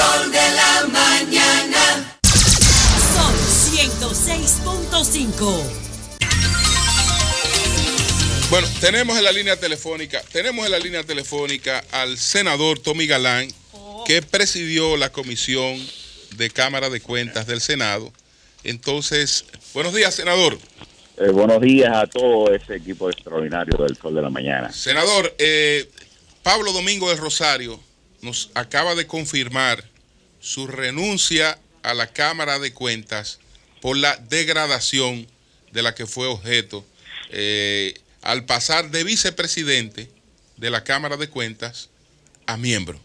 Sol de la mañana. Sol 106.5. Bueno, tenemos en la línea telefónica al senador Tommy Galán, que presidió la Comisión de Cámara de Cuentas del Senado. Entonces, buenos días, senador. Buenos días a todo ese equipo extraordinario del Sol de la Mañana. Senador, Pablo Domingo del Rosario nos acaba de confirmar su renuncia a la Cámara de Cuentas por la degradación de la que fue objeto al pasar de vicepresidente de la Cámara de Cuentas a miembro.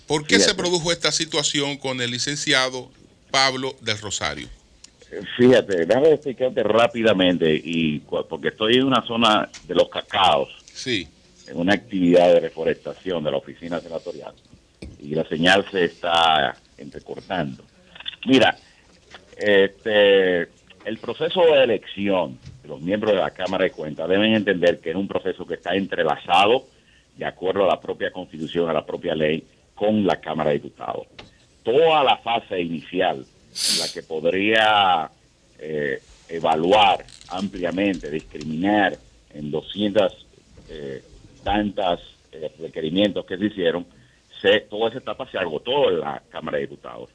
¿Por qué se produjo esta situación con el licenciado Pablo del Rosario? Fíjate, déjame explicarte rápidamente, porque estoy en una zona de los cacaos, sí, en una actividad de reforestación de la oficina senatorial, y la señal se está entrecortando. Mira, el proceso de elección de los miembros de la Cámara de Cuentas deben entender que es un proceso que está entrelazado, de acuerdo a la propia Constitución, a la propia ley, con la Cámara de Diputados. Toda la fase inicial, en la que podría evaluar ampliamente, discriminar en 200 tantas requerimientos que se hicieron, toda esa etapa se agotó en la Cámara de Diputados.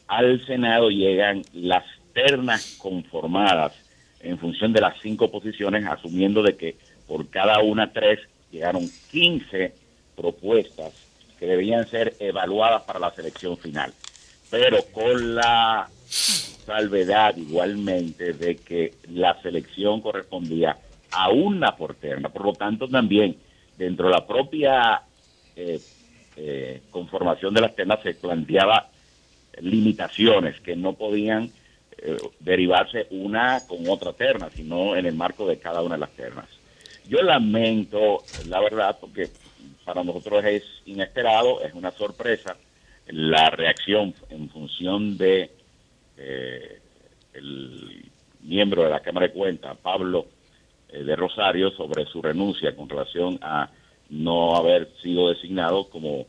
Al Senado llegan las ternas conformadas en función de las 5 posiciones, asumiendo de que por cada una 3 llegaron 15 propuestas que debían ser evaluadas para la selección final, pero con la salvedad igualmente de que la selección correspondía a una por terna. Por lo tanto, también dentro de la propia conformación de las ternas se planteaba limitaciones que no podían derivarse una con otra terna, sino en el marco de cada una de las ternas. Yo lamento, la verdad, porque para nosotros es inesperado, es una sorpresa la reacción en función de el miembro de la Cámara de Cuentas, Pablo de Rosario, sobre su renuncia con relación a no haber sido designado como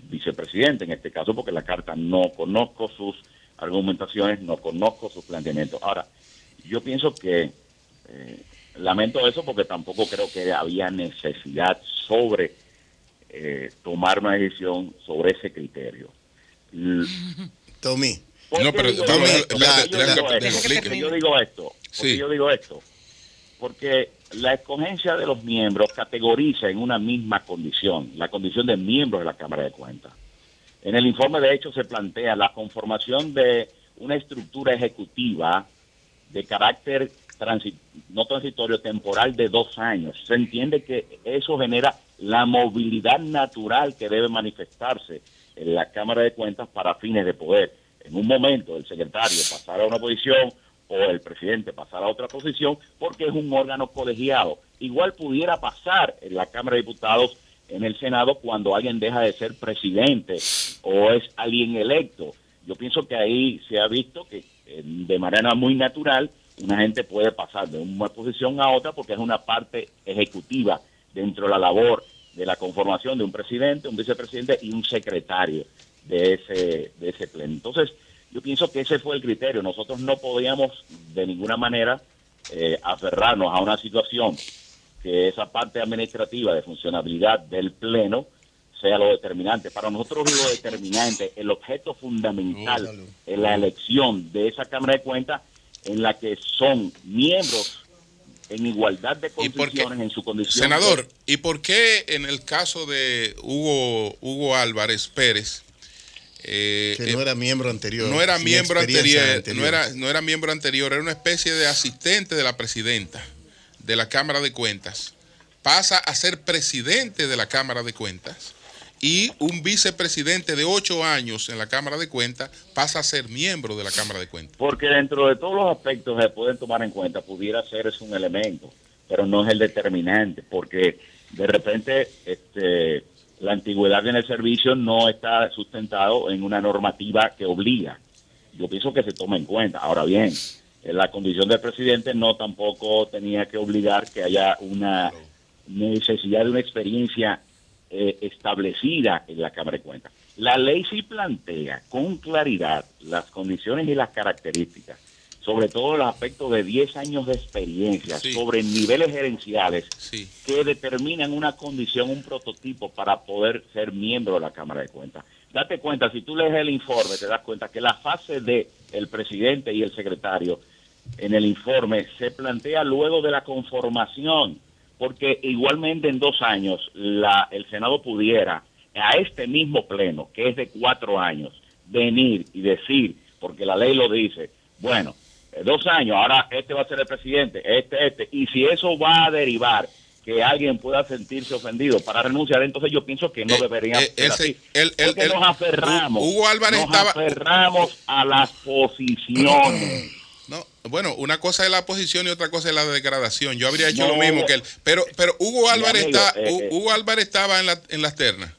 vicepresidente, en este caso, porque la carta no conozco sus argumentaciones, no conozco sus planteamientos. Ahora, yo pienso que lamento eso porque tampoco creo que había necesidad sobre tomar una decisión sobre ese criterio. Tommy. No, pero yo digo esto, porque la escogencia de los miembros categoriza en una misma condición, la condición de miembros de la Cámara de Cuentas. En el informe, de hecho, se plantea la conformación de una estructura ejecutiva de carácter no transitorio, temporal de 2 años. Se entiende que eso genera la movilidad natural que debe manifestarse en la Cámara de Cuentas para fines de poder. En un momento el secretario pasar a una posición o el presidente pasar a otra posición, porque es un órgano colegiado. Igual pudiera pasar en la Cámara de Diputados, en el Senado, cuando alguien deja de ser presidente o es alguien electo. Yo pienso que ahí se ha visto que de manera muy natural una gente puede pasar de una posición a otra porque es una parte ejecutiva dentro de la labor de la conformación de un presidente, un vicepresidente y un secretario de ese pleno. Entonces, yo pienso que ese fue el criterio. Nosotros no podíamos de ninguna manera aferrarnos a una situación que esa parte administrativa de funcionabilidad del pleno sea lo determinante. Para nosotros lo determinante, el objeto fundamental en la elección de esa Cámara de Cuentas, en la que son miembros en igualdad de condiciones en su condición. Senador, ¿y por qué en el caso de Hugo Álvarez Pérez, que no era miembro anterior? No era miembro anterior, no era miembro anterior, era una especie de asistente de la presidenta de la Cámara de Cuentas, pasa a ser presidente de la Cámara de Cuentas, y un vicepresidente de 8 años en la Cámara de Cuentas pasa a ser miembro de la Cámara de Cuentas? Porque dentro de todos los aspectos que se pueden tomar en cuenta, pudiera ser es un elemento, pero no es el determinante, porque de repente la antigüedad en el servicio no está sustentado en una normativa que obliga. Yo pienso que se toma en cuenta. Ahora bien, la condición del presidente no tampoco tenía que obligar que haya una necesidad de una experiencia establecida en la Cámara de Cuentas. La ley sí plantea con claridad las condiciones y las características, sobre todo los aspectos de 10 años de experiencia, sobre niveles gerenciales que determinan una condición, un prototipo para poder ser miembro de la Cámara de Cuentas. Date cuenta, si tú lees el informe, te das cuenta que la fase de el presidente y el secretario en el informe se plantea luego de la conformación, porque igualmente en 2 años el Senado pudiera a este mismo pleno, que es de 4 años, venir y decir, porque la ley lo dice, bueno, 2 años, ahora este va a ser el presidente, y si eso va a derivar que alguien pueda sentirse ofendido para renunciar, entonces yo pienso que no debería ser así. Porque nos aferramos, Hugo Álvarez aferramos a las posiciones. No, bueno, una cosa es la posición y otra cosa es la degradación. Yo habría hecho lo mismo que él. Pero Hugo Álvarez Hugo Álvarez estaba en las ternas.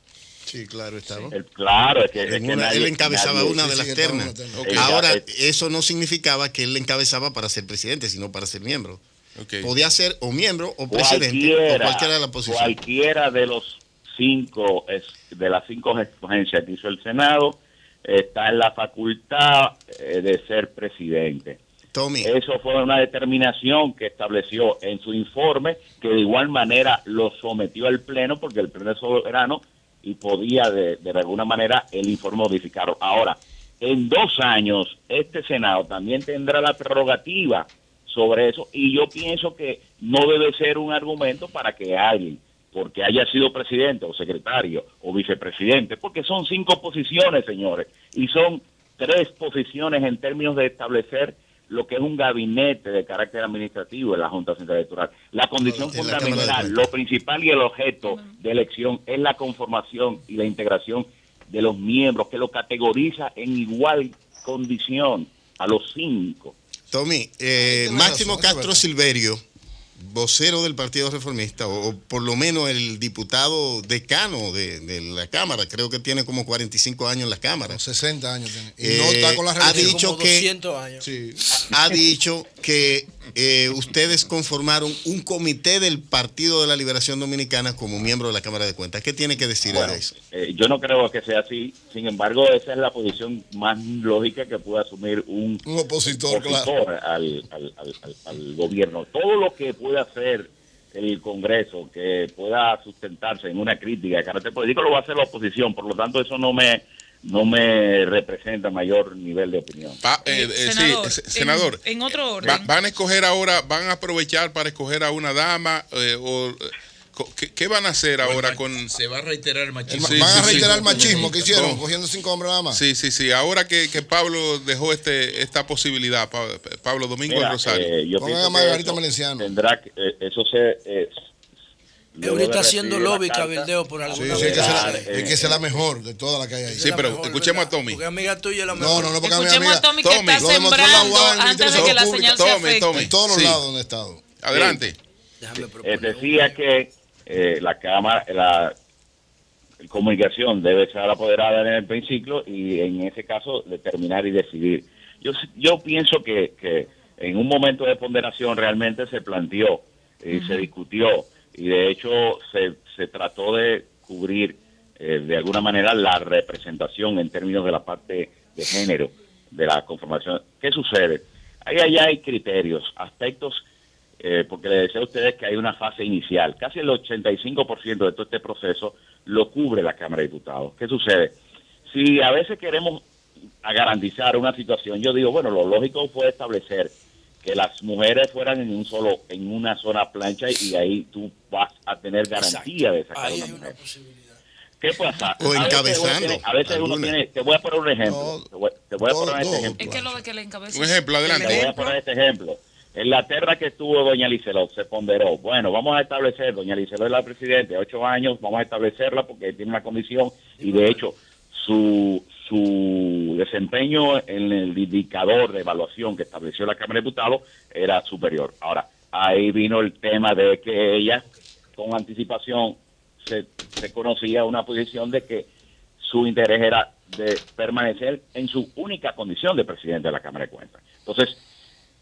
Sí, claro, estaba. Claro, él encabezaba una de las ternas. Okay. Ahora, eso no significaba que él encabezaba para ser presidente, sino para ser miembro. Okay. Podía ser o miembro o presidente, o cualquiera de las posiciones. Cualquiera de los 5, de las 5 escogencias que hizo el Senado, está en la facultad de ser presidente. Tommy. Eso fue una determinación que estableció en su informe, que de igual manera lo sometió al Pleno, porque el Pleno es soberano y podía de alguna manera el informe modificarlo. Ahora, en 2 años, este Senado también tendrá la prerrogativa sobre eso, y yo pienso que no debe ser un argumento para que alguien, porque haya sido presidente o secretario o vicepresidente, porque son 5 posiciones, señores, y son 3 posiciones en términos de establecer lo que es un gabinete de carácter administrativo en la Junta Central Electoral. La condición fundamental, lo principal y el objeto de elección es la conformación y la integración de los miembros, que lo categoriza en igual condición a los 5. Tommy, Máximo Castro Silverio, vocero del Partido Reformista, o por lo menos el diputado decano de la Cámara, creo que tiene como 45 años en la Cámara. 60 años tiene. Y no está con la reelección. Ha dicho como que 200 años. Sí. Ha dicho que ustedes conformaron un comité del Partido de la Liberación Dominicana como miembro de la Cámara de Cuentas. ¿Qué tiene que decir de eso? Yo no creo que sea así. Sin embargo, esa es la posición más lógica que puede asumir un opositor claro, al gobierno. Todo lo que puede hacer el Congreso, que pueda sustentarse en una crítica de carácter político, lo va a hacer la oposición. Por lo tanto, eso no me representa mayor nivel de opinión. Senador, senador, en otro orden. ¿Van a escoger ahora, van a aprovechar para escoger a una dama? ¿Qué van a hacer ahora con...? Se va a reiterar el machismo. Van a reiterar el machismo que hicieron, cogiendo 5 hombres nada más. Sí. Ahora que Pablo dejó esta posibilidad, Pablo Domingo del Rosario. Pongan a Margarita Valenciano. Tendrá que, eso se... ahorita haciendo lobby cabildeo por alguna es que es la mejor de todas las que hay ahí. Sí, pero escuchemos a Tommy. Porque amiga tuya es la mejor. No, porque escuchemos a Tommy que está sembrando antes de que la señal se afecte. En todos los lados donde he estado. Adelante. Decía que la Cámara, la comunicación debe ser apoderada en el principio y en ese caso determinar y decidir. Yo pienso que en un momento de ponderación realmente se planteó y se discutió, y de hecho se trató de cubrir de alguna manera la representación en términos de la parte de género de la conformación. ¿Qué sucede? Ahí hay criterios, aspectos, porque les decía a ustedes que hay una fase inicial. Casi el 85% de todo este proceso lo cubre la Cámara de Diputados. ¿Qué sucede? Si a veces queremos garantizar una situación, yo digo, bueno, lo lógico fue establecer que las mujeres fueran en una sola plancha, y ahí tú vas a tener garantía de sacar ahí una hay mujer. una posibilidad. ¿Qué pasa? O encabezando. A veces uno tiene, te voy a poner un ejemplo. Te voy a poner este ejemplo. Es que lo de que le encabeza. Un ejemplo, adelante. Te voy a poner este ejemplo. En la terna que estuvo doña Licelot se ponderó, bueno, vamos a establecer, doña Licelot es la presidenta, 8 años, vamos a establecerla porque tiene una condición, y de hecho su desempeño en el indicador de evaluación que estableció la Cámara de Diputados era superior. Ahora, ahí vino el tema de que ella, con anticipación, se conocía una posición de que su interés era de permanecer en su única condición de presidente de la Cámara de Cuentas. Entonces,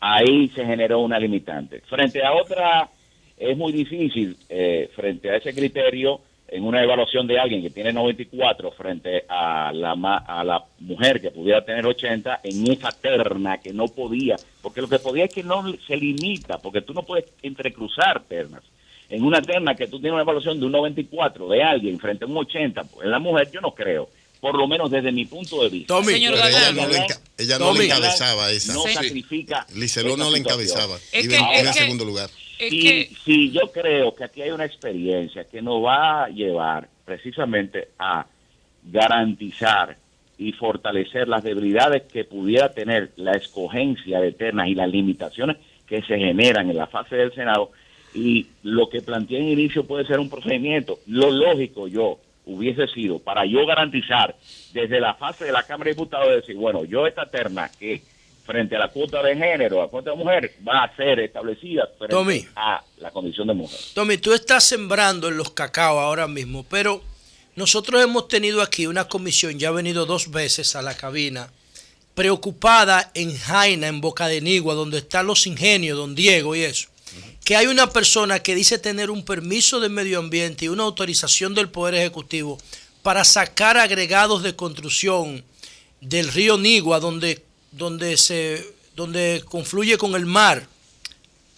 ahí se generó una limitante. Frente a otra, es muy difícil, frente a ese criterio, en una evaluación de alguien que tiene 94 frente a la mujer que pudiera tener 80 en esa terna que no podía, porque lo que podía es que no se limita, porque tú no puedes entrecruzar ternas. En una terna que tú tienes una evaluación de un 94 de alguien frente a un 80, pues en la mujer yo no creo, por lo menos desde mi punto de vista. Tommy, Señor ella no le encabezaba esa. No sacrifica. Liceló no le encabezaba. Es Iba que- en segundo lugar. Sí, yo creo que aquí hay una experiencia que nos va a llevar precisamente a garantizar y fortalecer las debilidades que pudiera tener la escogencia de ternas y las limitaciones que se generan en la fase del Senado. Y lo que planteé en inicio puede ser un procedimiento. Lo lógico hubiese sido, para yo garantizar desde la fase de la Cámara de Diputados, decir, bueno, yo esta terna que frente a la cuota de género, a la cuota de mujer, va a ser establecida frente Tommy, a la condición de mujer. Tommy, tú estás sembrando en los cacao ahora mismo, pero nosotros hemos tenido aquí una comisión, ya ha venido 2 veces a la cabina, preocupada en Jaina, en Boca de Nigua, donde están los ingenios, don Diego y eso, que hay una persona que dice tener un permiso de medio ambiente y una autorización del Poder Ejecutivo para sacar agregados de construcción del río Nigua, donde confluye con el mar,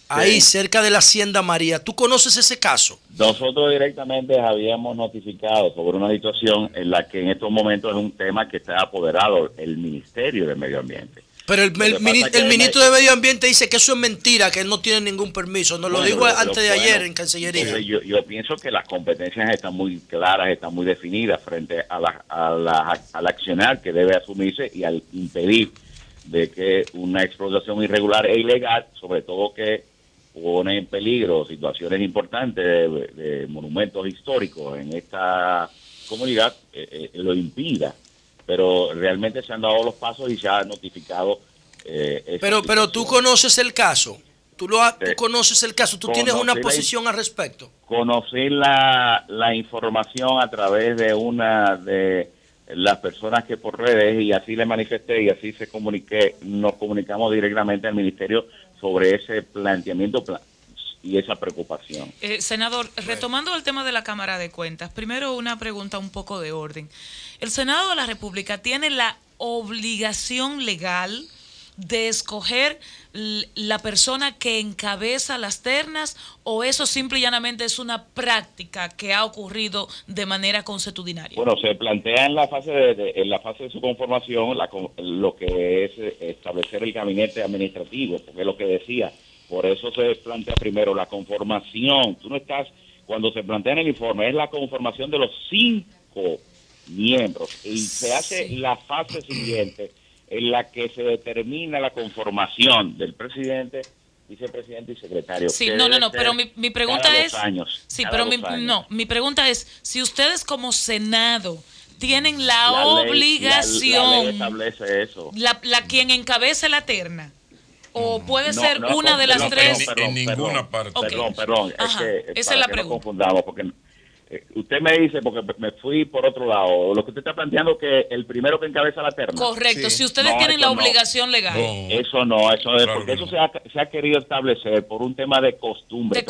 ahí cerca de la Hacienda María. ¿Tú conoces ese caso? Nosotros directamente habíamos notificado sobre una situación en la que en estos momentos es un tema que está apoderado el Ministerio de Medio Ambiente. Pero el ministro de Medio Ambiente dice que eso es mentira, que él no tiene ningún permiso. Nos lo dijo antes de ayer en Cancillería. Yo pienso que las competencias están muy claras, están muy definidas frente al accionar que debe asumirse y al impedir de que una explotación irregular e ilegal, sobre todo que pone en peligro situaciones importantes de monumentos históricos en esta comunidad, lo impida. Pero realmente se han dado los pasos y se ha notificado. Pero tú conoces el caso. Tú conoces el caso. Tú tienes una posición al respecto. Conocí la información a través de una de las personas que por redes, y así le manifesté y así nos comunicamos directamente al ministerio sobre ese planteamiento y esa preocupación. Senador, retomando el tema de la Cámara de Cuentas, primero una pregunta un poco de orden. ¿El Senado de la República tiene la obligación legal de escoger la persona que encabeza las ternas, o eso simple y llanamente es una práctica que ha ocurrido de manera consuetudinaria? Bueno, se plantea en la fase de su conformación lo que es establecer el gabinete administrativo, porque es lo que decía. Por eso se plantea primero la conformación. Cuando se plantea en el informe, es la conformación de los 5 miembros. Y se hace la fase siguiente, en la que se determina la conformación del presidente, vicepresidente y secretario. Sí, pero mi pregunta es... mi pregunta es, si ustedes como Senado tienen la obligación... La ley establece eso. La quien encabece la terna. ¿O puede ser una de las tres? En ninguna parte. Perdón. Ajá, Es que, esa es la pregunta. No confundamos, porque usted me dice, porque me fui por otro lado, lo que usted está planteando es que el primero que encabeza la terna. Correcto, si ustedes tienen la obligación legal. Eso no, porque eso se ha querido establecer por un tema de costumbre.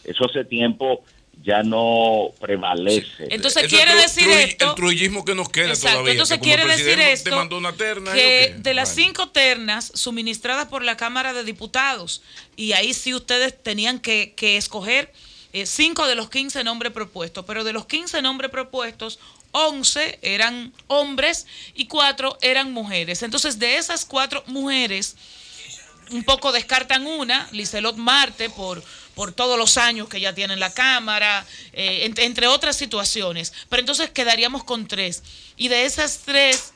Eso hace tiempo ya no prevalece. Entonces quiere decir esto. El trujillismo que nos queda todavía. Entonces quiere decir esto, te mandó una terna, que de las 5 ternas suministradas por la Cámara de Diputados, y ahí sí ustedes tenían que escoger 5 de los 15 nombres propuestos, pero de los 15 nombres propuestos, 11 eran hombres y 4 eran mujeres. Entonces, de esas 4 mujeres, un poco descartan una, Licelot Marte, por todos los años que ya tiene en la Cámara, entre otras situaciones. Pero entonces quedaríamos con 3. Y de esas 3,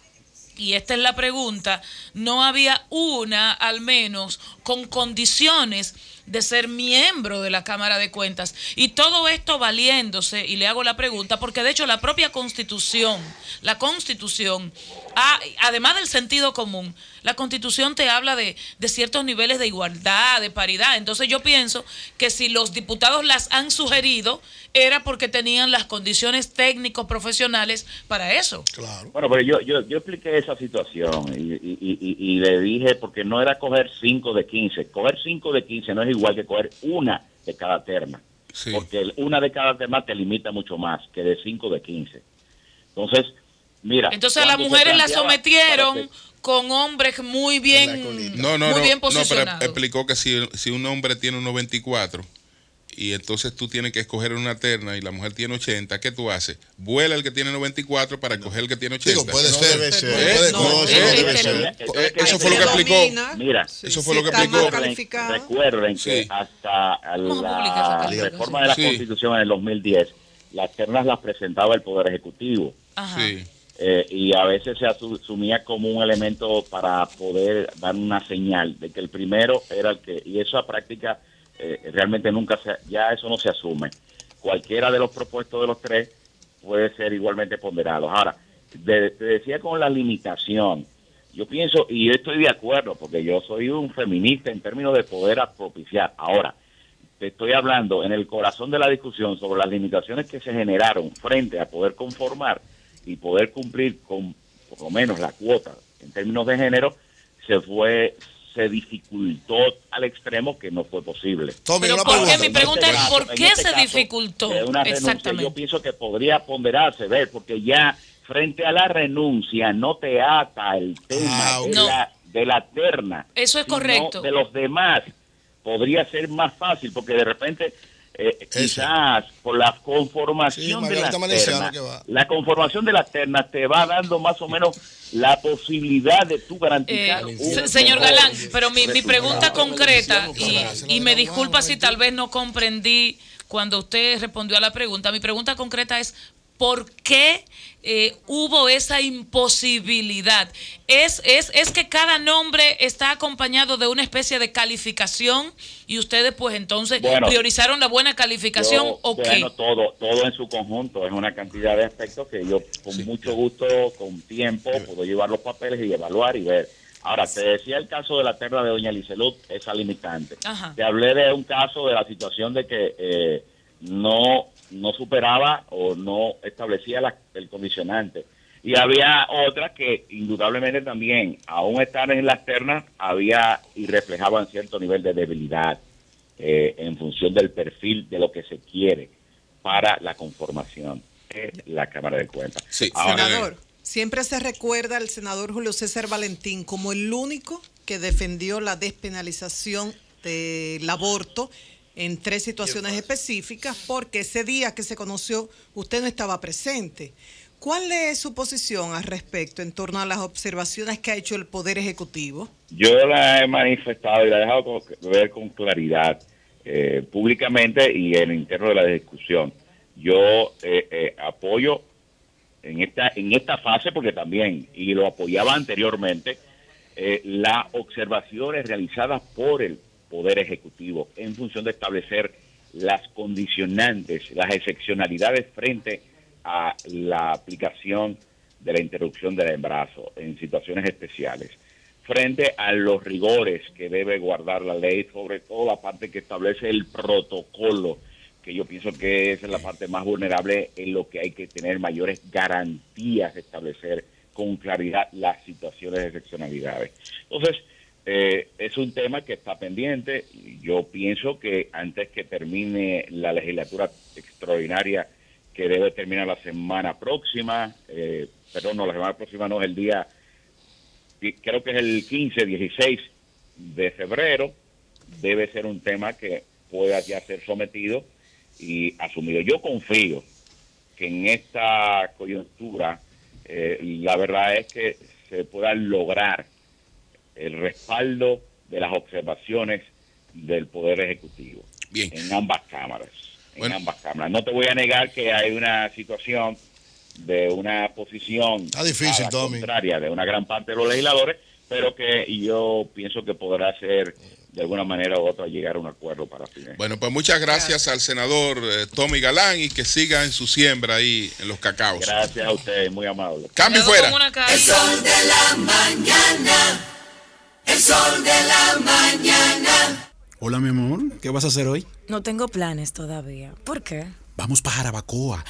y esta es la pregunta, no había una, al menos, con condiciones de ser miembro de la Cámara de Cuentas. Y todo esto valiéndose, y le hago la pregunta, porque de hecho la propia Constitución, además del sentido común, la Constitución te habla de ciertos niveles de igualdad, de paridad. Entonces yo pienso que si los diputados las han sugerido, era porque tenían las condiciones técnico-profesionales para eso. Claro. Bueno, pero yo expliqué esa situación y le dije, porque no era coger 5 de 15. Coger 5 de 15 no es igual que coger una de cada terna. Sí. porque una de cada tema te limita mucho más que de 5 de 15. Entonces, mira. Entonces las cuando se mujeres la planteaba- sometieron con hombres muy bien, No, muy bien pero posicionados. explicó que si un hombre tiene unos 24 y entonces tú tienes que escoger una terna y la mujer tiene 80, ¿qué tú haces? Vuela el que tiene 94 para escoger el que tiene 80. Digo, puede No ser. debe ser. Puede- No, eso no debe ser. Eso fue lo que explicó. Mira, Eso fue lo que explicó. Recuerden que Sí. hasta ¿Cómo publica esa la calificación? reforma de la Sí. Constitución en el 2010, las ternas las presentaba el Poder Ejecutivo. Ajá. Sí. Y a veces se asumía como un elemento para poder dar una señal de que el primero era el que, y esa práctica realmente ya eso no se asume. Cualquiera de los propuestos de los tres puede ser igualmente ponderado. Ahora, te decía con la limitación, yo pienso, y yo estoy de acuerdo, porque yo soy un feminista en términos de poder propiciar. Ahora, te estoy hablando en el corazón de la discusión sobre las limitaciones que se generaron frente a poder conformar y poder cumplir con por lo menos la cuota en términos de género, se dificultó al extremo que no fue posible. Tommy, Pero una ¿por qué? pregunta. Mi pregunta es, ¿por En qué este se caso, dificultó? de una renuncia, Exactamente. yo pienso que podría ponderarse, ver, porque ya frente a la renuncia no te ata el tema ok. No. de la terna. Eso es sino correcto. de los demás. Podría ser más fácil, porque de repente quizás por la Sí, conformación de Margarita las Valenciano ternas, que va. la conformación de las ternas te va dando más o menos la posibilidad de tú garantizar Señor mejor Galán, pero mi resultado. pregunta concreta, se la y me de la disculpa mano, si tal vez no comprendí cuando usted respondió a la pregunta, mi pregunta concreta es, ¿por qué hubo esa imposibilidad? ¿Es que cada nombre está acompañado de una especie de calificación y ustedes pues entonces priorizaron la buena calificación o qué? Bueno, todo en su conjunto, es una cantidad de aspectos que yo con mucho gusto, con tiempo, puedo llevar los papeles y evaluar y ver. Ahora, te decía el caso de la terna de doña Lizelut, esa limitante. Ajá. Te hablé de un caso de la situación de que no superaba o no establecía el condicionante. Y había otra que indudablemente también, aún estar en las ternas, había y reflejaban cierto nivel de debilidad en función del perfil de lo que se quiere para la conformación de la Cámara de Cuentas. Sí. Ahora, Senador, siempre se recuerda al senador Julio César Valentín como el único que defendió la despenalización del aborto en 3 situaciones específicas, porque ese día que se conoció usted no estaba presente. ¿Cuál es su posición al respecto en torno a las observaciones que ha hecho el Poder Ejecutivo? yo la he manifestado y la he dejado ver con claridad públicamente y en el interno de la discusión. Yo apoyo en esta fase, porque también, y lo apoyaba anteriormente, las observaciones realizadas por el Poder Ejecutivo en función de establecer las condicionantes, las excepcionalidades frente a la aplicación de la interrupción del embarazo en situaciones especiales, frente a los rigores que debe guardar la ley, sobre todo la parte que establece el protocolo, que yo pienso que es la parte más vulnerable en lo que hay que tener mayores garantías de establecer con claridad las situaciones de excepcionalidades. Entonces, es un tema que está pendiente. Yo pienso que antes que termine la legislatura extraordinaria, que debe terminar la semana próxima, la semana próxima no, es el día, creo que es el 15, 16 de febrero, debe ser un tema que pueda ya ser sometido y asumido. Yo confío que en esta coyuntura, la verdad es que se pueda lograr el respaldo de las observaciones del Poder Ejecutivo. Bien. En ambas cámaras. Bueno. En ambas cámaras. No te voy a negar que hay una situación de una posición Está difícil, Tommy, contraria de una gran parte de los legisladores, pero que yo pienso que podrá ser de alguna manera u otra llegar a un acuerdo para fines. Bueno, pues muchas gracias al senador Tommy Galán y que siga en su siembra ahí en los cacaos. Gracias a ustedes, muy amable. Cambio y fuera. El sol de la mañana. El sol de la mañana. Hola, mi amor, ¿qué vas a hacer hoy? No tengo planes todavía. ¿Por qué? Vamos para Jarabacoa,